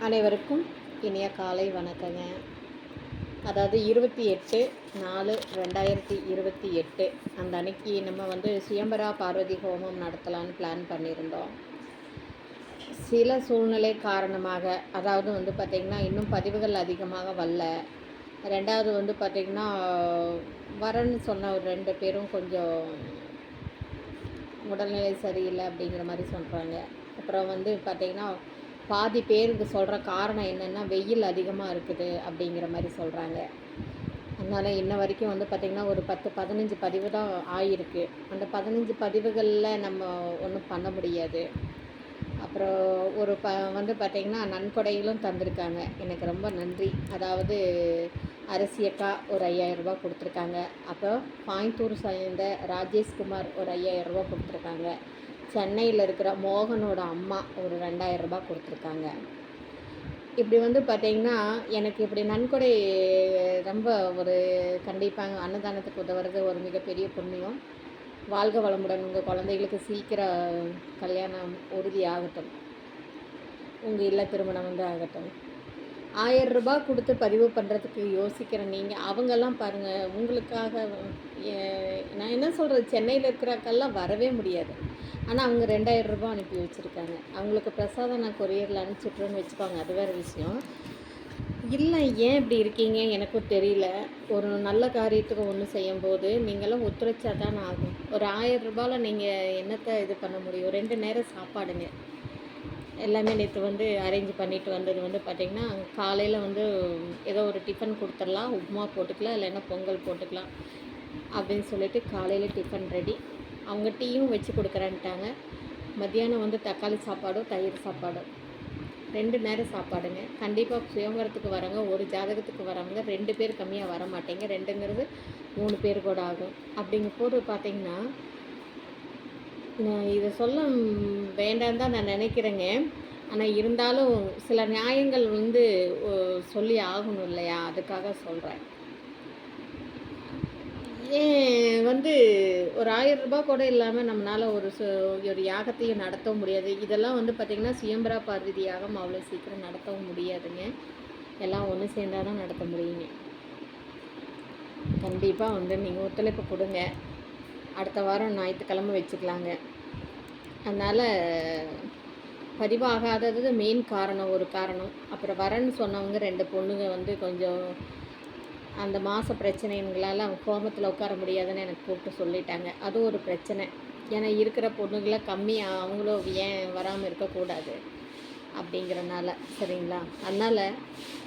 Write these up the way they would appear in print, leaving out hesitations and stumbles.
அனைவருக்கும் இனிய காலை வணக்கங்க. அதாவது 28/4/2028 அந்த அன்னைக்கு நம்ம சுயம்பரா பார்வதி ஹோமம் நடத்தலான்னு பிளான் பண்ணியிருந்தோம். சில சூழ்நிலை காரணமாக, அதாவது பார்த்திங்கன்னா இன்னும் பதிவுகள் அதிகமாக வரல. ரெண்டாவது பார்த்திங்கன்னா வரன்னு சொன்ன ஒரு 2 பேரும் கொஞ்சம் உடல்நிலை சரியில்லை அப்படிங்கிற மாதிரி சொல்கிறாங்க. அப்புறம் பார்த்திங்கன்னா பாதி பேருக்கு சொல்கிற காரணம் என்னென்னா வெயில் அதிகமாக இருக்குது அப்படிங்கிற மாதிரி சொல்கிறாங்க. அதனால் இன்ன வரைக்கும் பார்த்திங்கன்னா ஒரு 10-15 பதிவு தான் ஆகிருக்கு. அந்த 15 பதிவுகளில் நம்ம ஒன்றும் பண்ண முடியாது. அப்புறம் ஒரு பார்த்திங்கன்னா நன்கொடைகளும் தந்திருக்காங்க. எனக்கு ரொம்ப நன்றி. அதாவது அரசியக்கா ஒரு 5000 ரூபா கொடுத்துருக்காங்க. அப்புறம் கோயம்புத்தூர் சேர்ந்த ராஜேஷ்குமார் ஒரு 5000 ரூபா கொடுத்துருக்காங்க. சென்னையில் இருக்கிற மோகனோட அம்மா ஒரு 2000 ரூபா கொடுத்துருக்காங்க. இப்படி பார்த்திங்கன்னா எனக்கு இப்படி நன்கொடை ரொம்ப ஒரு கண்டிப்பாக அன்னதானத்துக்கு உதவுறது ஒரு மிகப்பெரிய புண்ணியம். வாழ்க வளமுடன். உங்கள் குழந்தைகளுக்கு சீக்கிரம் கல்யாணம் உறுதி ஆகட்டும். உங்கள் இல்ல திருமணம் ஆகட்டும். 1000 ரூபா கொடுத்து பதிவு பண்ணுறதுக்கு யோசிக்கிற நீங்கள் அவங்கெல்லாம் பாருங்கள். உங்களுக்காக நான் என்ன சொல்கிறது, சென்னையில் இருக்கிறாக்கெல்லாம் வரவே முடியாது. ஆனால் அவங்க 2000 ரூபா அனுப்பி வச்சுருக்காங்க. அவங்களுக்கு பிரசாதம் நான் கொரியரில் அனுப்பிச்சுட்ருன்னு வச்சுக்கோங்க, அது வேறு விஷயம். இல்லை, ஏன் இப்படி இருக்கீங்க எனக்கும் தெரியல. ஒரு நல்ல காரியத்துக்கு ஒன்று செய்யும்போது நீங்களாம் ஒத்துழைச்சா தான் ஆகும். ஒரு 1000 ரூபாயில் நீங்கள் என்னத்தை இது பண்ண முடியும்? 2 நேரம் சாப்பாடுங்க. எல்லாமே நேற்று அரேஞ்ச் பண்ணிட்டு வந்தது பார்த்திங்கன்னா காலையில் ஏதோ ஒரு டிஃபன் கொடுத்துடலாம், உப்புமா போட்டுக்கலாம், இல்லைன்னா பொங்கல் போட்டுக்கலாம் அப்படின்னு சொல்லிட்டு காலையில் டிஃபன் ரெடி. அவங்க டீயும் வச்சு கொடுக்குறேன்ட்டாங்க. மத்தியானம் தக்காளி சாப்பாடும் தயிர் சாப்பாடும் 2 நேரம் சாப்பாடுங்க. கண்டிப்பாக சுயம்பரத்துக்கு வரவங்க, ஒரு ஜாதகத்துக்கு வரவங்க 2 பேர் கம்மியாக வர மாட்டேங்க. 2ங்கிறது 3 பேர் கூட ஆகும். அப்படிங்கும்போது பார்த்திங்கன்னா நான் இதை சொல்ல வேண்டாம் தான் நான் நினைக்கிறேங்க. ஆனால் இருந்தாலும் சில நியாயங்கள் சொல்லி ஆகணும் இல்லையா, அதுக்காக சொல்கிறேன். ஏன் ஒரு 1000 ரூபா கூட இல்லாமல் நம்மளால் ஒரு யாகத்தையும் நடத்தவும் முடியாது. இதெல்லாம் பார்த்திங்கன்னா சுயம்பரா பார்வதி யாகம் அவ்வளோ சீக்கிரம் நடத்தவும் முடியாதுங்க. எல்லாம் ஒன்று சேர்ந்தால் தான் நடத்த முடியுங்க. கண்டிப்பாக நீங்கள் ஒத்துழைப்பு கொடுங்க. அடுத்த வாரம் ஞாயிற்றுக்கிழமை வச்சுக்கலாங்க. அதனால் பதிவாகாதது மெயின் காரணம், ஒரு காரணம். அப்புறம் வரன்னு சொன்னவங்க 2 பொண்ணுங்க கொஞ்சம் அந்த மாத பிரச்சனைங்களால் அவங்க கோபத்தில் உட்கார முடியாதுன்னு எனக்கு கூப்பிட்டு சொல்லிட்டாங்க. அது ஒரு பிரச்சனை. ஏன்னா இருக்கிற பொண்ணுங்களை கம்மியாக அவங்களும் ஏன் வராமல் இருக்கக்கூடாது அப்படிங்கிறனால, சரிங்களா? அதனால்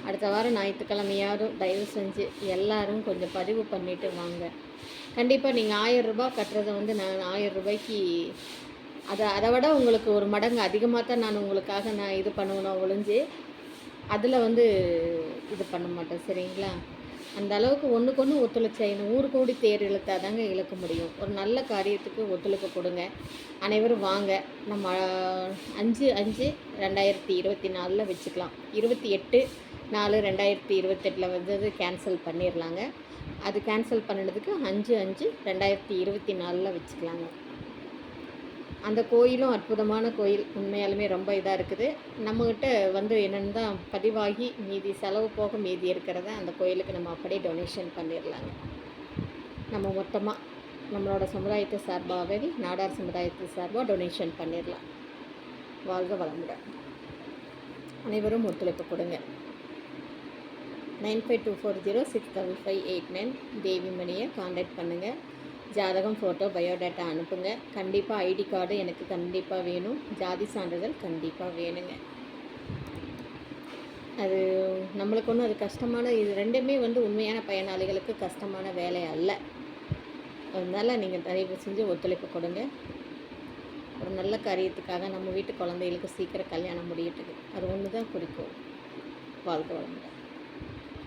அடுத்த வாரம் ஞாயிற்றுக்கிழமையாவது தயவு செஞ்சு எல்லோரும் கொஞ்சம் பதிவு பண்ணிவிட்டு வாங்க. கண்டிப்பாக நீங்கள் 1000 ரூபா கட்டுறதை நான் 1000 ரூபாய்க்கு அதை விட உங்களுக்கு ஒரு மடங்கு அதிகமாக தான் நான் உங்களுக்காக இது பண்ணுவேன் ஒழிஞ்சு அதில் இது பண்ண மாட்டேன், சரிங்களா? அந்த அளவுக்கு ஒன்றுக்கு ஒன்று ஒத்துழைச்சா ஊர் கூடி தேர் இழுத்தாதாங்க இழுக்க முடியும். ஒரு நல்ல காரியத்துக்கு ஒத்துழைப்பு கொடுங்க. அனைவரும் வாங்க. நம்ம 5/5/2024 வச்சுக்கலாம். 28/4/2028 கேன்சல் பண்ணிடலாங்க. அது கேன்சல் பண்ணினதுக்கு 5/5/2024 வச்சுக்கலாங்க. அந்த கோயிலும் அற்புதமான கோயில். உண்மையாலுமே ரொம்ப இதாக இருக்குது. நம்மக்கிட்ட என்னென்னு தான் பதிவாகி மீதி செலவு போக மீதி இருக்கிறத அந்த கோயிலுக்கு நம்ம அப்படியே டொனேஷன் பண்ணிடலாங்க. நம்ம மொத்தமாக நம்மளோட சமுதாயத்தை சார்பாகவே நாடார் சமுதாயத்தை சார்பாக டொனேஷன் பண்ணிடலாம். வாழ்க வளமுடன். அனைவரும் ஒத்துழைப்பு கொடுங்க. 9524065589 தேவிமணியை காண்டாக்ட் பண்ணுங்கள். ஜாதகம், ஃபோட்டோ, பயோடேட்டா அனுப்புங்க. கண்டிப்பாக ஐடி கார்டு எனக்கு கண்டிப்பாக வேணும். ஜாதி சான்றிதழ் கண்டிப்பாக வேணுங்க. அது நம்மளுக்கு ஒன்றும் அது கஷ்டமான, இது 2மே உண்மையான பயனாளிகளுக்கு கஷ்டமான வேலை அல்ல. அதனால் நீங்கள் தயவு செஞ்சு ஒத்துழைப்பு கொடுங்க. ஒரு நல்ல காரியத்துக்காக நம்ம வீட்டு குழந்தைகளுக்கு சீக்கிரம் கல்யாணம் முடியட்டுது. அது ஒன்று தான் குறிக்கோள். வாழ்க வளமுடன்.